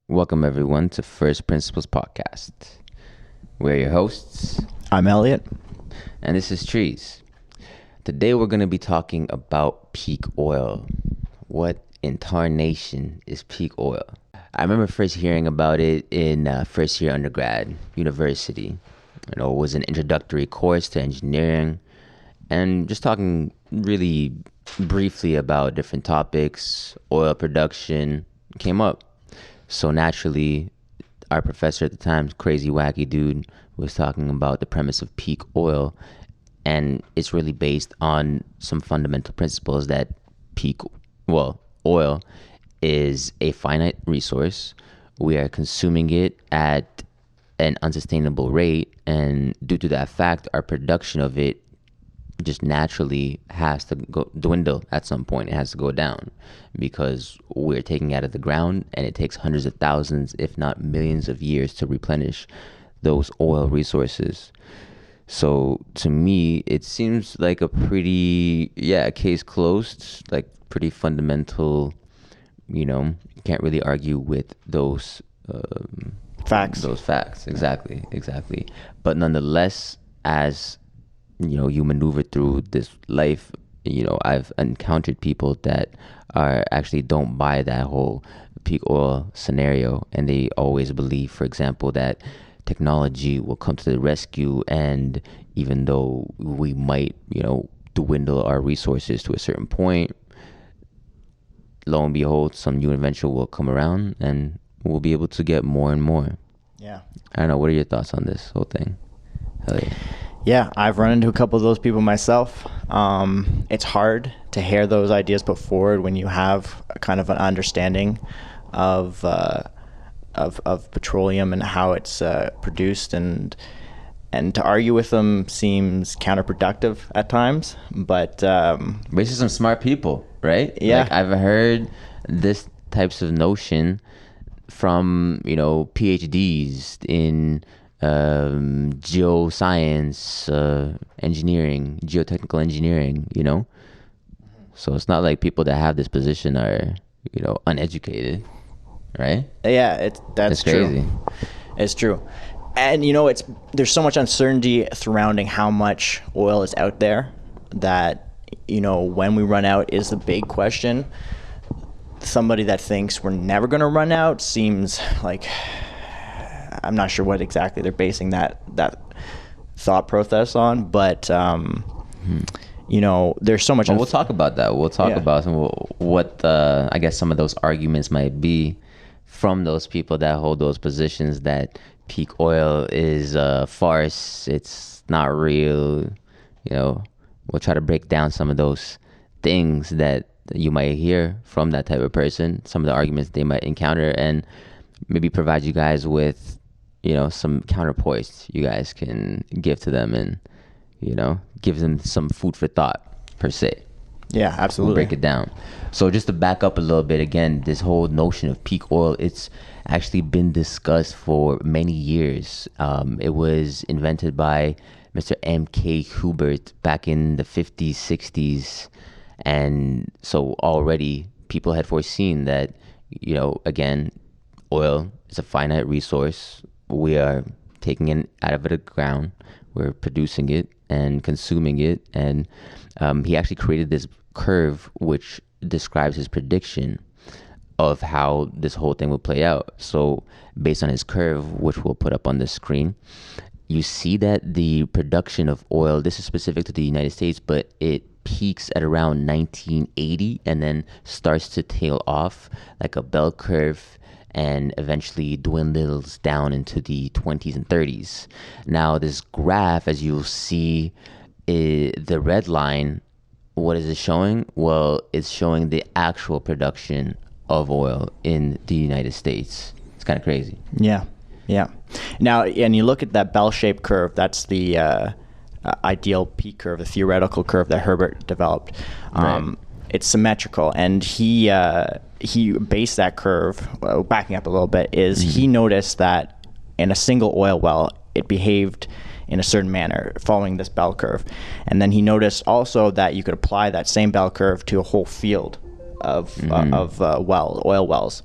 Welcome everyone to First Principles Podcast. We're your hosts, I'm Elliott. and this is Trees. Today we're going to be talking about peak oil. What in tarnation is peak oil? I remember first hearing about it in first year undergrad, university. It was an introductory course to engineering, and just talking really briefly about different topics. Oil production came up. So naturally, our professor at the time, crazy wacky dude, was talking about the premise of peak oil, and it's really based on some fundamental principles that oil is a finite resource. We are consuming it at an unsustainable rate, and due to that fact, our production of it just naturally has to dwindle at some point. It has to go down because we're taking it out of the ground, and it takes hundreds of thousands, if not millions of years to replenish those oil resources. So to me, it seems like a pretty, case closed, like pretty fundamental, can't really argue with those Facts. Those facts, exactly. But nonetheless, as you maneuver through this life, I've encountered people that actually don't buy that whole peak oil scenario, and they always believe, for example, that technology will come to the rescue, and even though we might, dwindle our resources to a certain point, lo and behold, some new invention will come around and we'll be able to get more and more. Yeah. I don't know, what are your thoughts on this whole thing? Elliott? Yeah, I've run into a couple of those people myself. It's hard to hear those ideas put forward when you have a kind of an understanding of petroleum and how it's produced, and to argue with them seems counterproductive at times. But these are some smart people, right? Yeah. Like, I've heard this types of notion from PhDs in geoscience, engineering, geotechnical engineering, so it's not like people that have this position are uneducated, right? Yeah, that's crazy. True. It's true. And there's so much uncertainty surrounding how much oil is out there that when we run out is the big question. Somebody that thinks we're never going to run out seems like, I'm not sure what exactly they're basing that thought process on, but there's so much. Well, we'll talk about that. We'll talk about what I guess some of those arguments might be from those people that hold those positions that peak oil is a farce. It's not real. We'll try to break down some of those things that you might hear from that type of person, some of the arguments they might encounter, and maybe provide you guys with some counterpoints you guys can give to them, and give them some food for thought, per se. Yeah, absolutely. We'll break it down. So just to back up a little bit, again, this whole notion of peak oil, it's actually been discussed for many years. It was invented by Mr. M.K. Hubert back in the 50s, 60s. And so already people had foreseen that, again, oil is a finite resource. We are taking it out of the ground. We're producing it and consuming it. And he actually created this curve which describes his prediction of how this whole thing will play out. So based on his curve, which we'll put up on the screen, you see that the production of oil, this is specific to the United States, but it peaks at around 1980 and then starts to tail off like a bell curve, and eventually dwindles down into the 20s and 30s. Now, this graph, as you'll see, the red line, what is it showing? Well, it's showing the actual production of oil in the United States. It's kind of crazy. Yeah. Now, and you look at that bell-shaped curve, that's the ideal peak curve, the theoretical curve that Herbert developed. Right. It's symmetrical, and he based that curve, backing up a little bit, is he noticed that in a single oil well, it behaved in a certain manner following this bell curve. And then he noticed also that you could apply that same bell curve to a whole field of oil wells.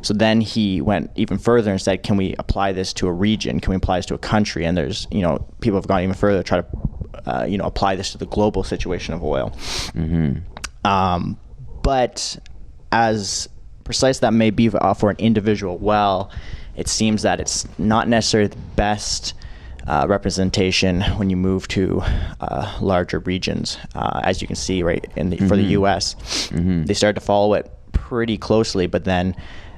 So then he went even further and said, can we apply this to a region? Can we apply this to a country? And there's, people have gone even further to try to, apply this to the global situation of oil. But as precise that may be for an individual well, it seems that it's not necessarily the best representation when you move to larger regions. As you can see, right, for the U.S., they started to follow it pretty closely, but then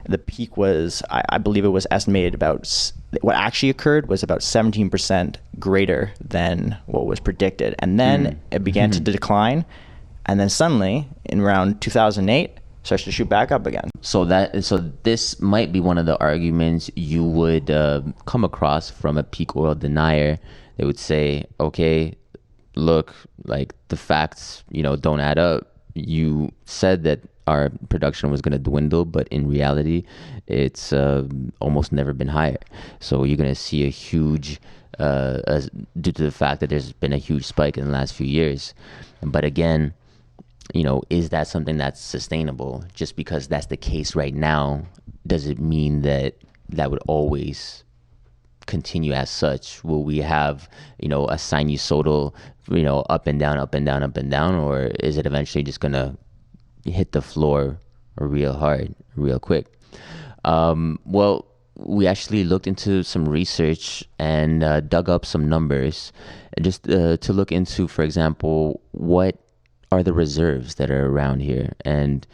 the peak was, I believe it was estimated about, what actually occurred was about 17% greater than what was predicted. And then it began to decline, and then suddenly, in around 2008, starts to shoot back up again. So this might be one of the arguments you would come across from a peak oil denier. They would say, okay, look, like the facts, don't add up. You said that our production was going to dwindle, but in reality, it's almost never been higher. So you're going to see a huge, due to the fact that there's been a huge spike in the last few years. But again, is that something that's sustainable? Just because that's the case right now, does it mean that would always continue as such? Will we have, a sinusoidal, up and down, up and down, up and down, or is it eventually just gonna hit the floor real hard, real quick? Well, we actually looked into some research and dug up some numbers, just to look into, for example, what are the reserves that are around here, and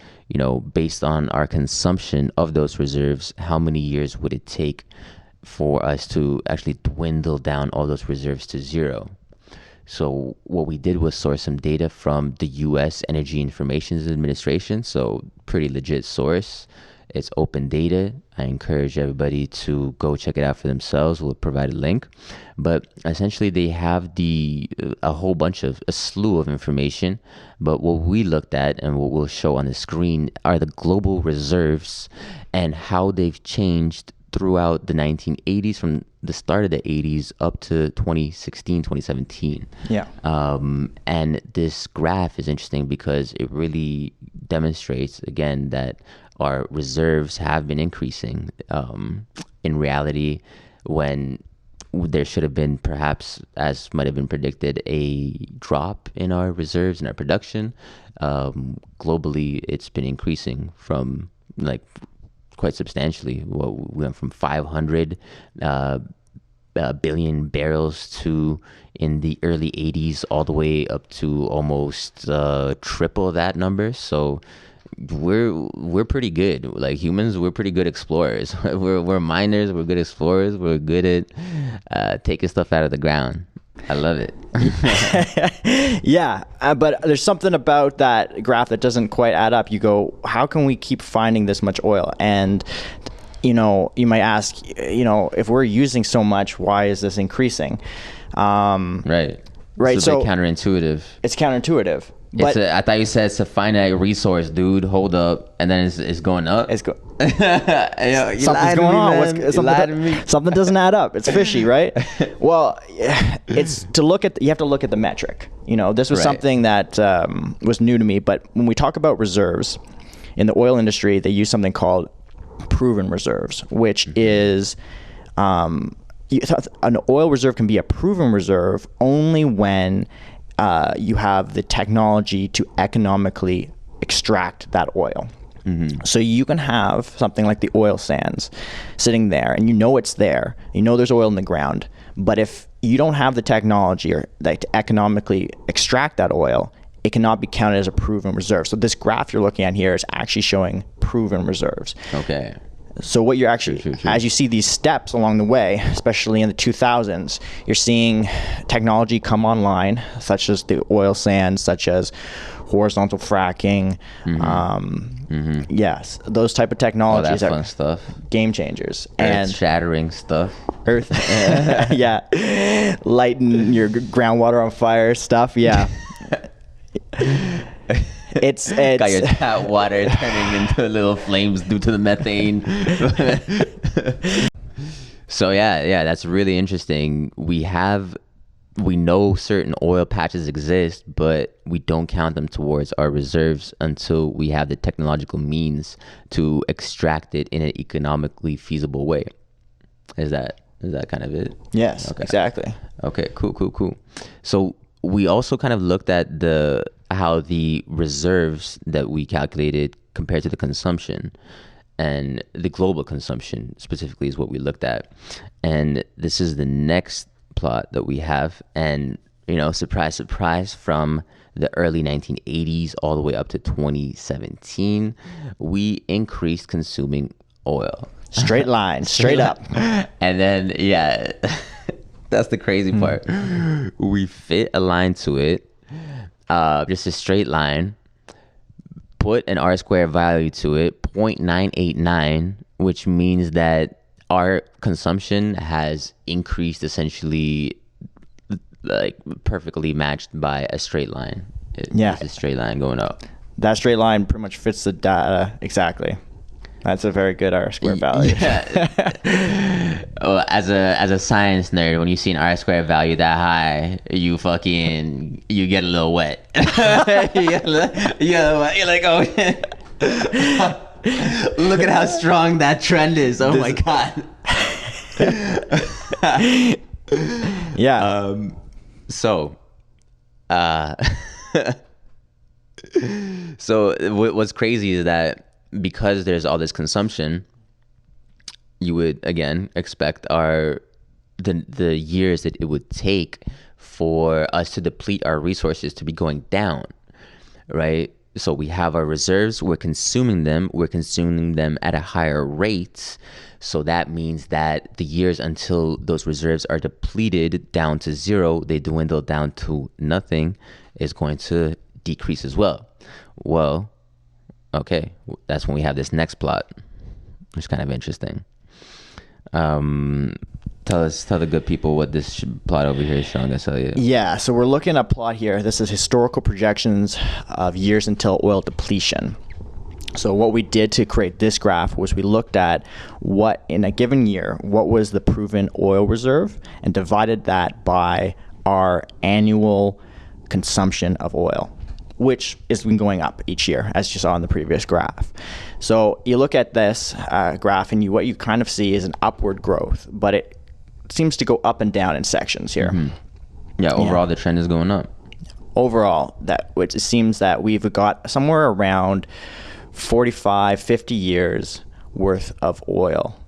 based on our consumption of those reserves, how many years would it take for us to actually dwindle down all those reserves to zero? So what we did was source some data from the U.S. Energy Information Administration, so pretty legit source. It's open data. I encourage everybody to go check it out for themselves. We'll provide a link. But essentially, they have a slew of information. But what we looked at and what we'll show on the screen are the global reserves and how they've changed throughout the 1980s, from the start of the 80s up to 2016, 2017. Yeah. And this graph is interesting because it really demonstrates, again, that our reserves have been increasing. In reality, when there should have been, perhaps, as might have been predicted, a drop in our reserves and our production, globally, it's been increasing from quite substantially. Well, we went from 500 billion barrels to, in the early 80s, all the way up to almost triple that number. So we're pretty good. Like humans, we're pretty good explorers. we're miners, we're good explorers, we're good at taking stuff out of the ground. I love it. Yeah, but there's something about that graph that doesn't quite add up. You go, how can we keep finding this much oil? And you might ask, if we're using so much, why is this increasing? Right. So a bit counterintuitive. It's counterintuitive. But I thought you said it's a finite resource, dude. Hold up, and then it's going up. Something's going on. Something doesn't add up. It's fishy, right? Well, it's you have to look at the metric. This was something that was new to me. But when we talk about reserves in the oil industry, they use something called proven reserves, which is an oil reserve can be a proven reserve only when you have the technology to economically extract that oil. So you can have something like the oil sands sitting there, and it's there. There's oil in the ground. But if you don't have the technology to economically extract that oil, it cannot be counted as a proven reserve. So this graph you're looking at here is actually showing proven reserves. Okay. So what you're actually, True. as you see these steps along the way, especially in the 2000s, you're seeing technology come online, such as the oil sands, such as horizontal fracking. Yes, those type of technologies are fun stuff. Game changers. And shattering stuff. Lighting your groundwater on fire stuff. Yeah. It's got your tap water turning into little flames due to the methane. So yeah, that's really interesting. We have we know certain oil patches exist, but we don't count them towards our reserves until we have the technological means to extract it in an economically feasible way. Is that kind of it? Yes, Okay. exactly. Okay, cool. So we also kind of looked at how the reserves that we calculated compared to the consumption, and the global consumption specifically is what we looked at. And this is the next plot that we have, and surprise, from the early 1980s all the way up to 2017, we increased consuming oil. Straight line, straight up. And then, yeah, that's the crazy part. We fit a line to it, just a straight line, put an R square value to it, 0.989, which means that our consumption has increased essentially like perfectly matched by a straight line. It's a straight line going up. That straight line pretty much fits the data exactly. That's a very good R square value. Yeah. Well, as a science nerd, when you see an R square value that high, you get a little wet. You're like, oh, look at how strong that trend is. Oh my God. Yeah. So what's crazy is that because there's all this consumption, you would again expect the years that it would take for us to deplete our resources to be going down, right? So we have our reserves, we're consuming them at a higher rate. So that means that the years until those reserves are depleted down to zero, they dwindle down to nothing, is going to decrease as well. Well, okay, that's when we have this next plot, which is kind of interesting. Tell the good people what this plot over here is showing us, Elliott. Yeah, so we're looking at a plot here. This is historical projections of years until oil depletion. So what we did to create this graph was we looked at what, in a given year, what was the proven oil reserve, and divided that by our annual consumption of oil, which has been going up each year, as you saw in the previous graph. So you look at this graph, and what you kind of see is an upward growth, but it seems to go up and down in sections here. Mm-hmm. Yeah, overall the trend is going up. Overall, it seems that we've got somewhere around 45, 50 years worth of oil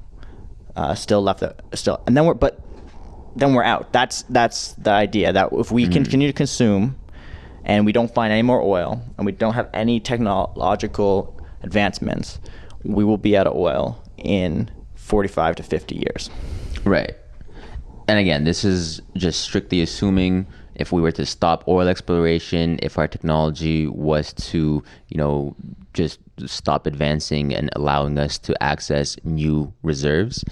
still left, and then we're out. That's the idea, that if we continue to consume and we don't find any more oil and we don't have any technological advancements, we will be out of oil in 45 to 50 years. Right. And again, this is just strictly assuming if we were to stop oil exploration, if our technology was to, just stop advancing and allowing us to access new reserves,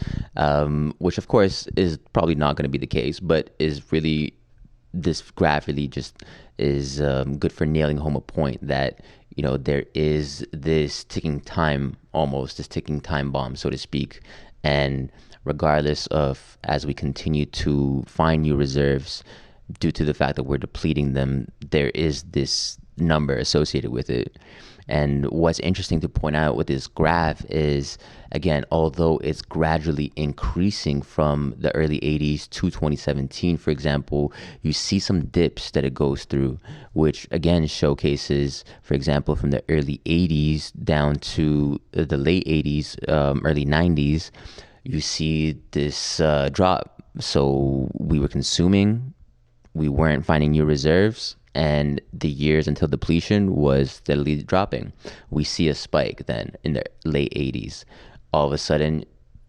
which of course is probably not going to be the case, but is really, this graph really just is good for nailing home a point that, there is this ticking time bomb, so to speak. And regardless of, as we continue to find new reserves, due to the fact that we're depleting them, there is this number associated with it. And what's interesting to point out with this graph is, again, although it's gradually increasing from the early 80s to 2017, for example, you see some dips that it goes through, which again showcases, for example, from the early 80s down to the late 80s, early 90s, you see this drop. So we were consuming, we weren't finding new reserves, and the years until depletion was steadily dropping. We see a spike then in the late 80s. All of a sudden,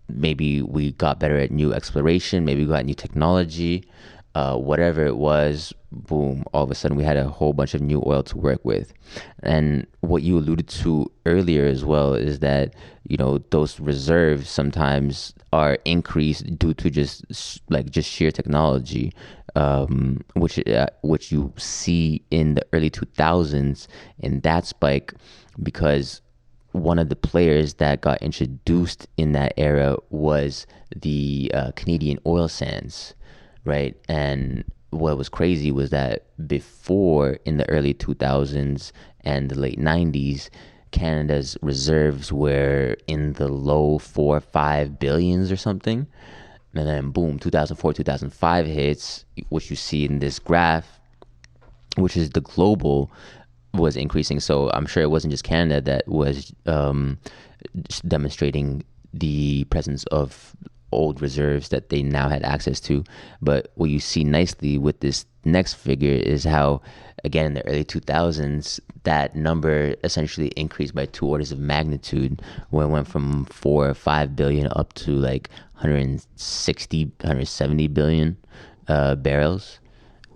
maybe we got better at new exploration, maybe we got new technology, whatever it was, boom, all of a sudden we had a whole bunch of new oil to work with. And what you alluded to earlier as well is that, those reserves sometimes are increased due to just sheer technology, which you see in the early 2000s in that spike, because one of the players that got introduced in that era was the Canadian oil sands, right? And what was crazy was that before, in the early 2000s and the late 90s, Canada's reserves were in the low 4 or 5 billions or something. And then boom, 2004, 2005 hits, which you see in this graph, which is the global, was increasing. So I'm sure it wasn't just Canada that was demonstrating the presence of old reserves that they now had access to. But what you see nicely with this next figure is how, again, in the early 2000s, that number essentially increased by 2 orders of magnitude, when it went from 4 or 5 billion up to like 160, 170 billion barrels.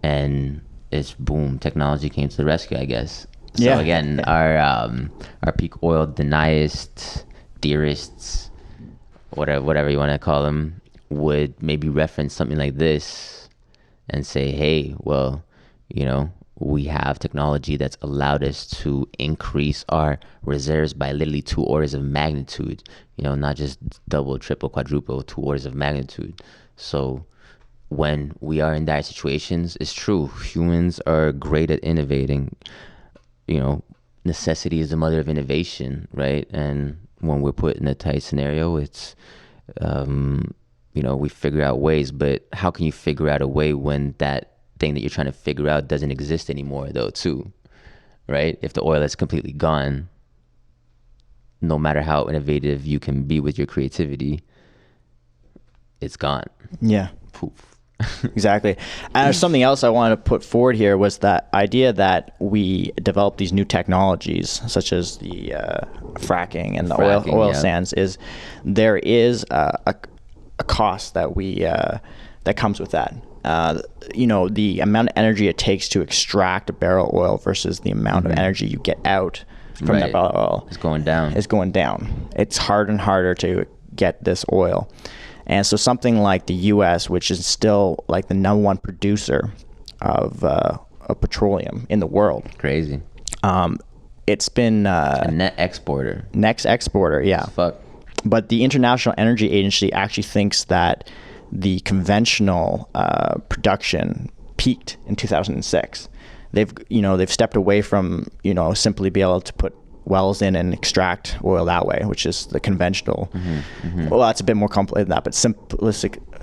And it's boom, technology came to the rescue, I guess. So again, our peak oil deniers, theorists, whatever you want to call them, would maybe reference something like this and say, hey, well, we have technology that's allowed us to increase our reserves by literally 2 orders of magnitude, not just double, triple, quadruple, 2 orders of magnitude. So when we are in dire situations, it's true, humans are great at innovating. Necessity is the mother of innovation, right? And when we're put in a tight scenario, it's we figure out ways. But how can you figure out a way when that thing that you're trying to figure out doesn't exist anymore, though, too, right? If the oil is completely gone, no matter how innovative you can be with your creativity, it's gone. Yeah. Poof. Exactly. And something else I wanted to put forward here was that idea that we develop these new technologies, such as the fracking and the oil sands, is there is a cost that that comes with that. The amount of energy it takes to extract a barrel of oil versus the amount of energy you get out from that barrel of oil is going down. It's harder and harder to get this oil. And so something like the U.S., which is still like the #1 producer of petroleum in the world. Crazy. It's been a net exporter. Yeah. Fuck. But the International Energy Agency actually thinks that the conventional production peaked in 2006. They've stepped away from simply be able to put wells in and extract oil that way, which is the conventional. Well, that's a bit more complicated than that, but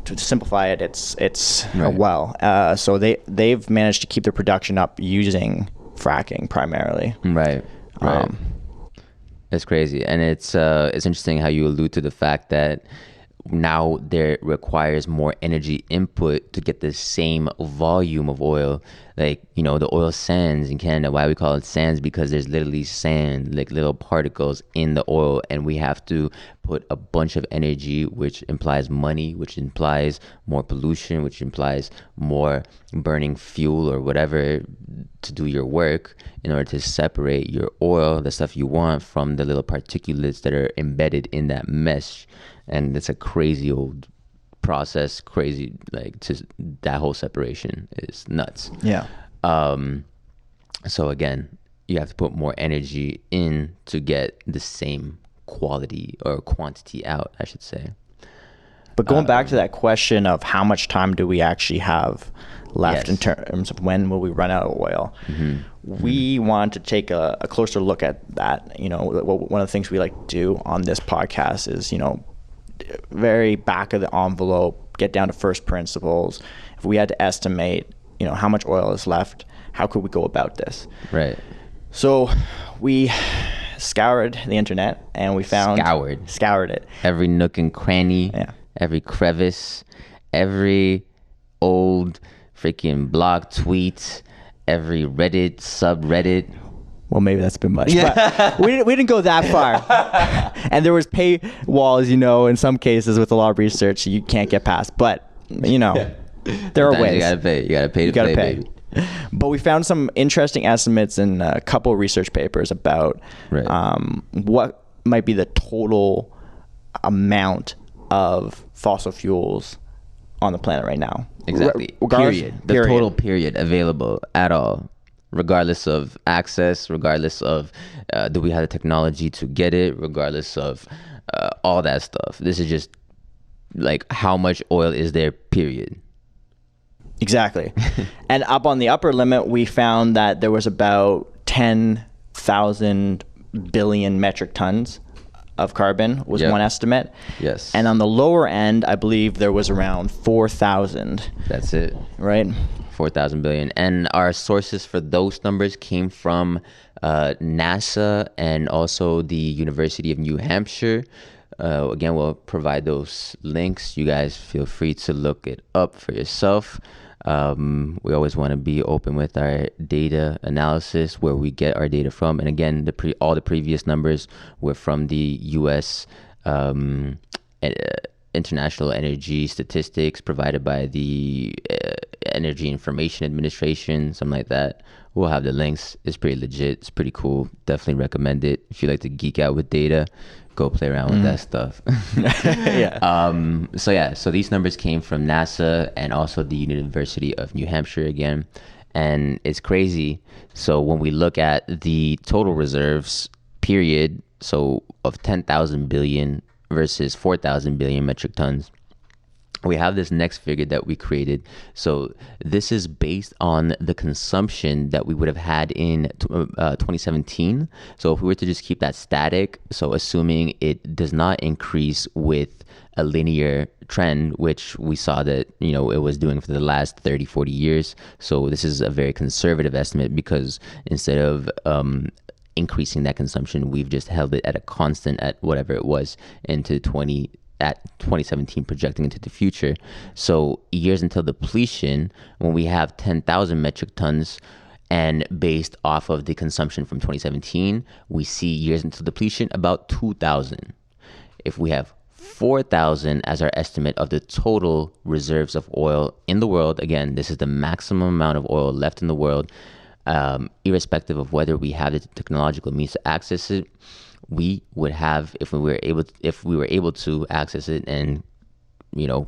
to simplify it, it's a well. So they've managed to keep their production up using fracking primarily. Right. It's crazy, and it's interesting how you allude to the fact that now there requires more energy input to get the same volume of oil. Like, the oil sands in Canada, why we call it sands, because there's literally sand, like little particles in the oil, and we have to put a bunch of energy, which implies money, which implies more pollution, which implies more burning fuel or whatever to do your work, in order to separate your oil, the stuff you want, from the little particulates that are embedded in that mesh. And it's a crazy old process, that whole separation is nuts. Yeah. So again, you have to put more energy in to get the same quality or quantity out, I should say. But going back to that question of how much time do we actually have left in terms of when will we run out of oil, we want to take a closer look at that. One of the things we like to do on this podcast is, very back of the envelope, get down to first principles. If we had to estimate, how much oil is left, how could we go about this? Right. So we scoured the internet and we found scoured it. Every nook and cranny, every crevice, every old freaking blog tweet, every Reddit, subreddit. Well, maybe that's a bit much. But we didn't go that far. And there was paywalls, in some cases with a lot of research you can't get past. But, there are ways. You gotta pay. You gotta pay to play, baby. But we found some interesting estimates in a couple of research papers about what might be the total amount of fossil fuels on the planet right now. Exactly. Period. The total period available at all. Regardless of access, regardless of do we have the technology to get it, regardless of all that stuff. This is just like how much oil is there, period. Exactly. And up on the upper limit, we found that there was about 10,000 billion metric tons of carbon was one estimate. Yes. And on the lower end, I believe there was around 4,000. That's it. Right? 4,000 billion. And our sources for those numbers came from NASA and also the University of New Hampshire. Again, we'll provide those links. You guys feel free to look it up for yourself. We always want to be open with our data analysis, where we get our data from. And again, all the previous numbers were from the U.S. International Energy Statistics provided by the Energy Information Administration, something like that. We'll have the links. It's pretty legit. It's pretty cool. Definitely recommend it. If you like to geek out with data, go play around with that stuff. So these numbers came from NASA and also the University of New Hampshire again. And it's crazy. So when we look at the total reserves, period, so of 10,000 billion versus 4,000 billion metric tons, we have this next figure that we created. So this is based on the consumption that we would have had in 2017. So if we were to just keep that static, so assuming it does not increase with a linear trend, which we saw that, it was doing for the last 30, 40 years. So this is a very conservative estimate, because instead of increasing that consumption, we've just held it at a constant at whatever it was into 2017, projecting into the future. So years until depletion, when we have 10,000 metric tons, and based off of the consumption from 2017, we see years until depletion about 2,000. If we have 4,000 as our estimate of the total reserves of oil in the world, again, this is the maximum amount of oil left in the world, irrespective of whether we have the technological means to access it. We would have, if we were able to access it and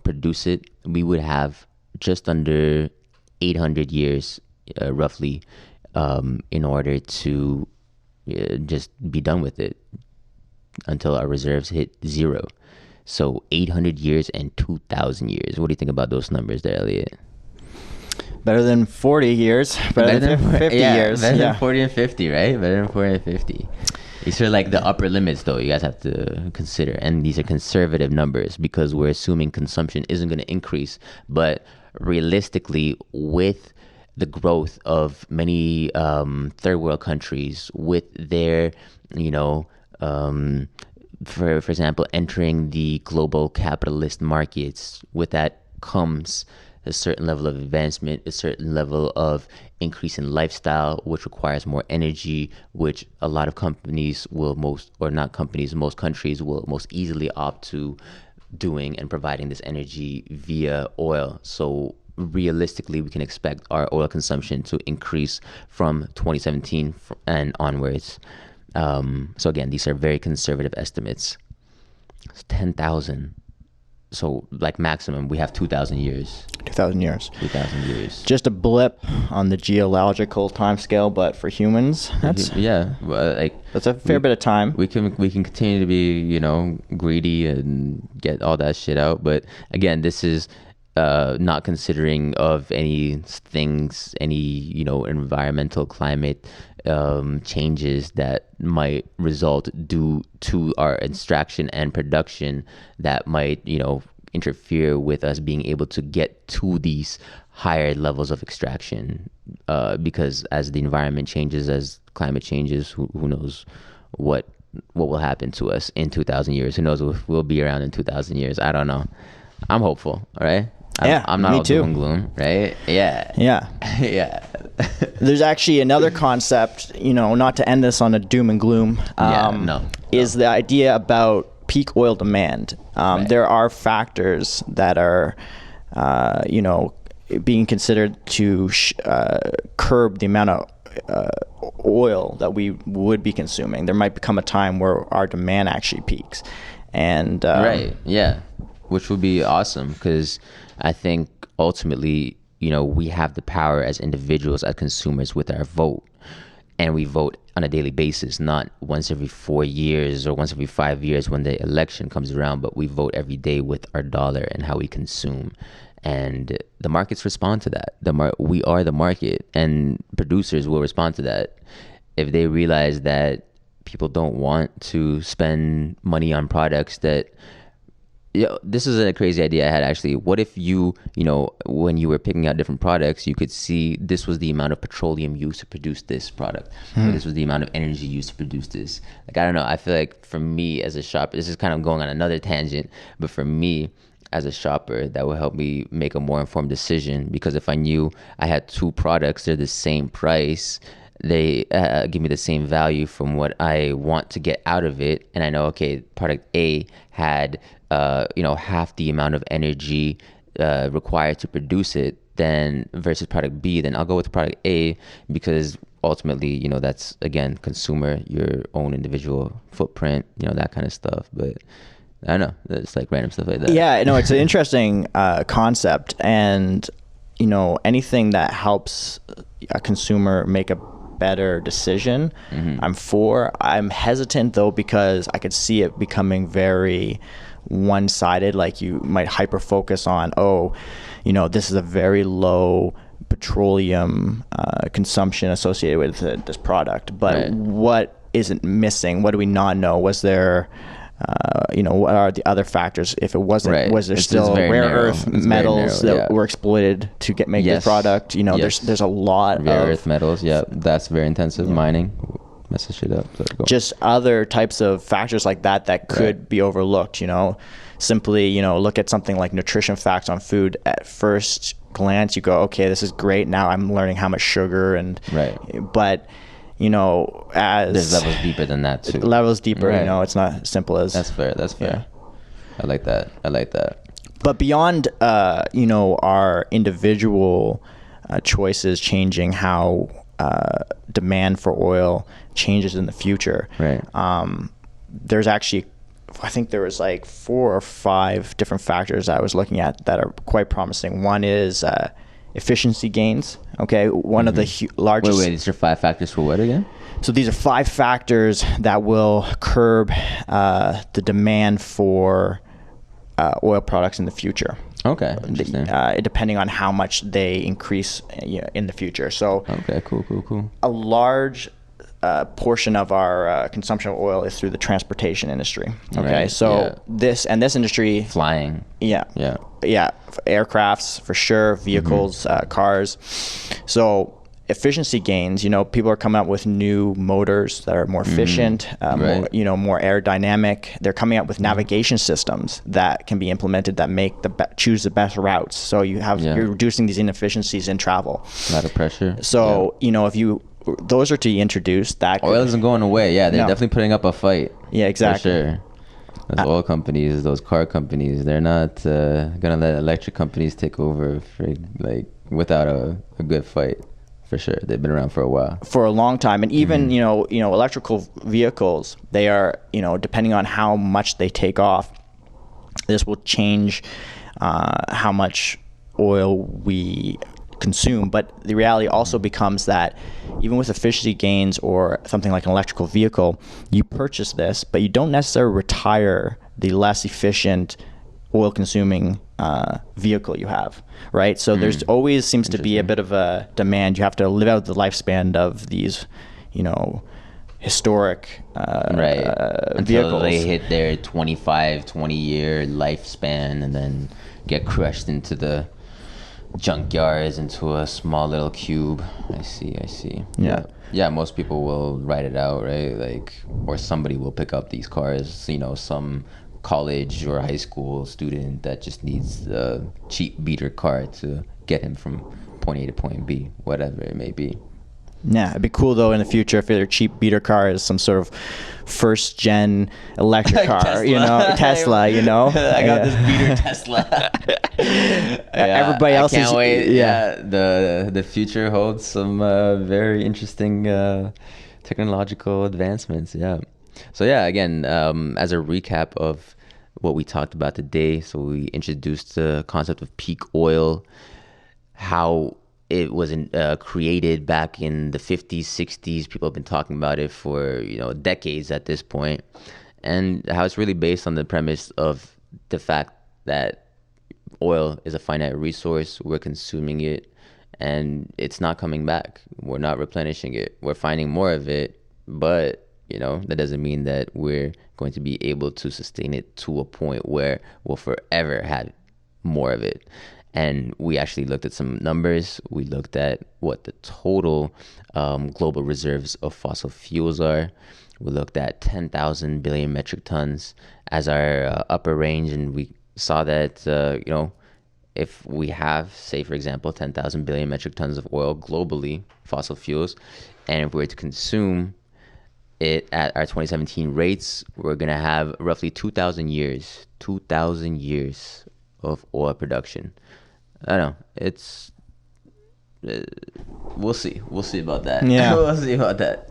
produce it, we would have just under 800 years roughly in order to just be done with it until our reserves hit zero. So 800 years and 2,000 years. What do you think about those numbers there, Elliott? Better than 40 years. Better than 50 years. Better than 40 and 50, right? Better than 40 and 50. These are like the upper limits, though, you guys have to consider. And these are conservative numbers because we're assuming consumption isn't going to increase. But realistically, with the growth of many third world countries, with their, for example, entering the global capitalist markets, with that comes a certain level of advancement, a certain level of increase in lifestyle, which requires more energy, which a lot of companies most countries will most easily opt to doing and providing this energy via oil. So realistically, we can expect our oil consumption to increase from 2017 and onwards. So again, these are very conservative estimates. It's 10,000. So like maximum, we have 2,000 years. 2,000 years. 2,000 years. Just a blip on the geological timescale, but for humans, that's a fair bit of time. We can continue to be greedy and get all that shit out, but again, this is not considering of any things, any environmental climate changes that might result due to our extraction and production that might interfere with us being able to get to these higher levels of extraction, because as the environment changes, as climate changes, who knows what will happen to us in 2,000 years. Who knows if we'll be around in 2,000 years. I don't know. I'm hopeful. All right. I'm not all doom and gloom, right? Yeah. Yeah. There's actually another concept, not to end this on a doom and gloom, is the idea about peak oil demand. Right. There are factors that are, being considered to curb the amount of oil that we would be consuming. There might become a time where our demand actually peaks. And right, yeah, which would be awesome, because I think ultimately, we have the power as individuals, as consumers, with our vote. and we vote on a daily basis, not once every 4 years or once every 5 years when the election comes around, but we vote every day with our dollar and how we consume. And the markets respond to that. We are the market, and producers will respond to that. If they realize that people don't want to spend money on products that, this is a crazy idea I had actually. What if when you were picking out different products, you could see this was the amount of petroleum used to produce this product, or this was the amount of energy used to produce this. Like, I don't know. I feel like for me as a shopper, this is kind of going on another tangent, but for me as a shopper, that would help me make a more informed decision, because if I knew I had two products, they're the same price, they give me the same value from what I want to get out of it, and I know, okay, product A had half the amount of energy required to produce it then versus product B, then I'll go with product A, because ultimately, that's, again, consumer, your own individual footprint, that kind of stuff. But I don't know, it's like random stuff like that. Yeah, no, it's an interesting concept, and anything that helps a consumer make a better decision, I'm for. I'm hesitant though, because I could see it becoming very one-sided. Like, you might hyper focus on, this is a very low petroleum consumption associated with this product, but what isn't missing? What do we not know? Was there what are the other factors? If it wasn't, was there still rare earth metals that were exploited to make this product? There's a lot of rare earth metals. Yeah, that's very intensive mining. Message it up. Just other types of factors like that could be overlooked. Simply, look at something like nutrition facts on food. At first glance, you go, okay, this is great. Now I'm learning how much sugar but as there's levels deeper than that too. Levels deeper, it's not as simple as. That's fair. Yeah. I like that. But beyond, our individual choices changing how demand for oil changes in the future. Right. There's actually, I think there was like 4 or 5 different factors I was looking at that are quite promising. One is efficiency gains. Okay, one of the largest. Wait, these are 5 factors for what again? So these are 5 factors that will curb the demand for oil products in the future. Okay, interesting. Depending on how much they increase in the future. So okay, cool. A large portion of our consumption of oil is through the transportation industry. Okay, this industry, flying. Yeah. Aircrafts for sure, vehicles, cars. So efficiency gains. People are coming up with new motors that are more efficient, more aerodynamic. They're coming up with navigation systems that can be implemented that make choose the best routes. So you're reducing these inefficiencies in travel. A lot of pressure. So if those are to be introduced, that oil isn't going away. Yeah, they're definitely putting up a fight. Yeah, exactly. For sure. Those oil companies, those car companies, they're not gonna let electric companies take over without a good fight. For sure, they've been around for a while. For a long time, and even electrical vehicles, they are depending on how much they take off, this will change how much oil we consume. But the reality also becomes that even with efficiency gains or something like an electrical vehicle, you purchase this, but you don't necessarily retire the less efficient oil consuming vehicle you have, right? So there's always seems to be a bit of a demand. You have to live out the lifespan of these, historic until vehicles. They hit their 20-year lifespan and then get crushed into the junkyards into a small little cube. I see. Yeah, most people will ride it out, right? Or somebody will pick up these cars, some college or high school student that just needs a cheap beater car to get him from point A to point B, whatever it may be. Yeah, it'd be cool though in the future if their cheap beater car is some sort of first gen electric car, Tesla, I got this beater Tesla. Everybody else can't wait. Yeah, the future holds some very interesting technological advancements. Yeah. So again, as a recap of what we talked about today, so we introduced the concept of peak oil, how it wasn't created back in the 50s, 60s. People have been talking about it for, decades at this point. And how it's really based on the premise of the fact that oil is a finite resource. We're consuming it, and it's not coming back. We're not replenishing it. We're finding more of it, but that doesn't mean that we're going to be able to sustain it to a point where we'll forever have more of it. And we actually looked at some numbers. We looked at what the total global reserves of fossil fuels are. We looked at 10,000 billion metric tons as our upper range, and we saw that, if we have, say, for example, 10,000 billion metric tons of oil globally, fossil fuels, and if we were to consume it at our 2017 rates, we're going to have roughly 2,000 years of oil production. I don't know. It's we'll see about that. Yeah. We'll see about that.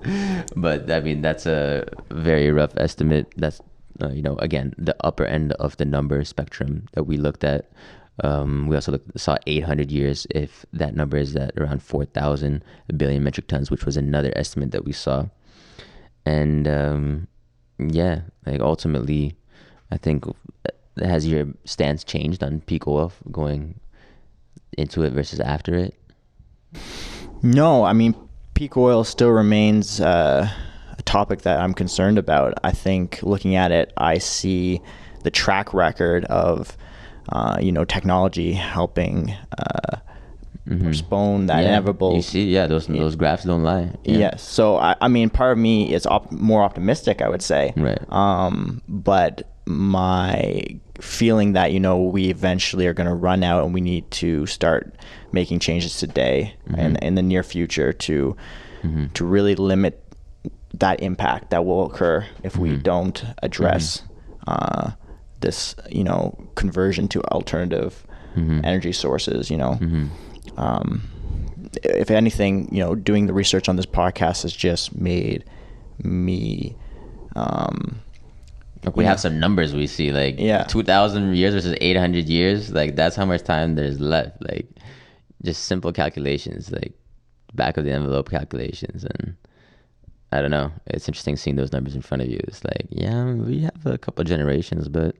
But I mean, that's a very rough estimate. That's again, the upper end of the number spectrum that we looked at. We also saw 800 years, if that number is at around 4,000 billion metric tons, which was another estimate that we saw. And ultimately, I think, has your stance changed on peak oil going into it versus after it? No, I mean, peak oil still remains a topic that I'm concerned about. I think looking at it, I see the track record of technology helping postpone that inevitable. You see, those graphs don't lie. Yes. So I mean, part of me is more optimistic, I would say. Right. But my feeling that we eventually are going to run out, and we need to start making changes today and in the near future to really limit that impact that will occur if we don't address this conversion to alternative energy sources. If anything, doing the research on this podcast has just made me we have some numbers we see, 2,000 years versus 800 years. That's how much time there's left. Just simple calculations, back of the envelope calculations. And I don't know, it's interesting seeing those numbers in front of you. It's we have a couple of generations, but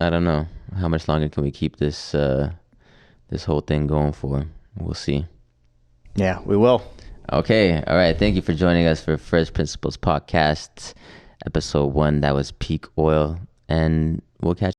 I don't know how much longer can we keep this this whole thing going for. We'll see. Yeah, we will. Okay. All right. Thank you for joining us for First Principles Podcast, episode 1. That was peak oil, and we'll catch